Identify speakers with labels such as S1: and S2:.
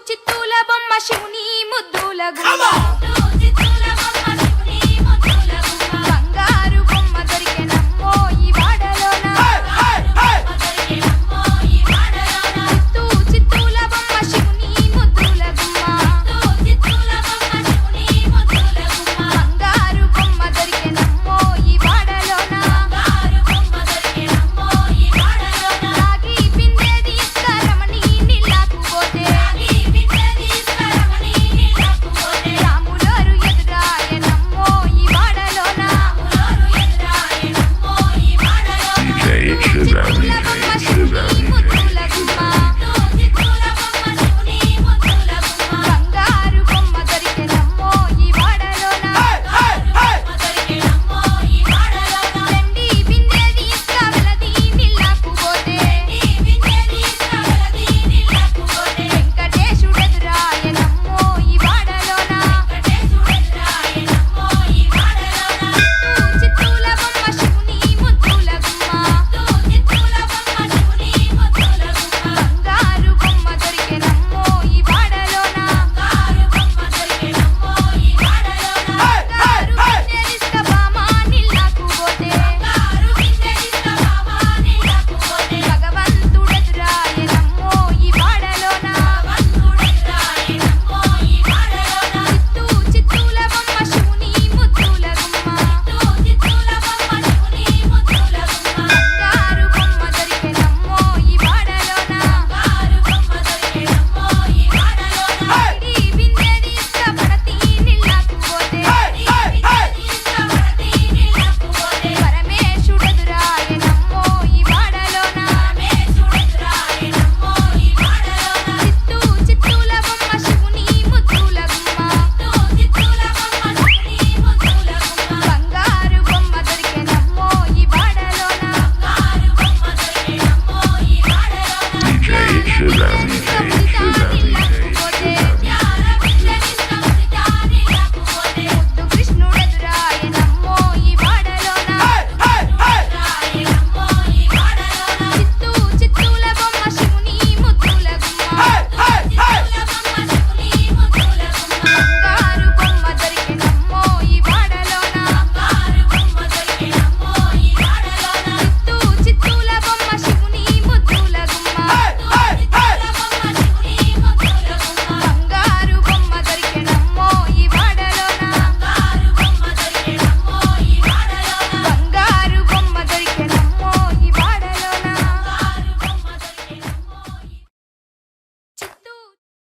S1: చిత్తూల బొమ్మ శివుని ముద్దుల గుమ్మ బంగారు బొమ్మ దొరికెనమ్మో ఈ వాడలోన చిత్తూల బొమ్మ శివుని ముద్దుల గుమ్మ బంగారు బొమ్మ దొరికెనమ్మో ఈ వాడలోన రాగి బిందె తీసుకురమని నీళ్ళకు పోతే రాములోరు ఎదురాయనమ్మో ఈ వాడలోన చిత్తూల బొమ్మ శివుని ముద్దుల గుమ్మ బంగారు బొమ్మ దొరికెనమ్మో ఈ వాడలోన రండి బిందె తీసుకువెలది నీళ్ళకు పోతే వెంకటేశుడెదురాయనమ్మో ఈ వాడలోన చిత్తూల బొమ్మ శివుని ముద్దుల గుమ్మ బంగారు బొమ్మ దొరికెనమ్మో ఈ వాడలోన బంగారు బిందె తీసుకుబామా నీళ్ళకు పోతే భగవంతుడెదురాయనమ్మో ఈ వాడలోన చిత్తూల బొమ్మ శివుని ముద్దుల గుమ్మ బంగారు బొమ్మ దొరికెనమ్మో ఈ వాడలోన ఈ బిందె తీసుకుపడతి నీళ్ళకు పోతే పరమేశుడెదురాయనమ్మో ఈ వాడలోన చిత్తూల బొమ్మ శివుని ముద్దుల గుమ్మ బంగారు బొమ్మ దొరికెనమ్మో ఈ వాడలోన
S2: DJ Shazam.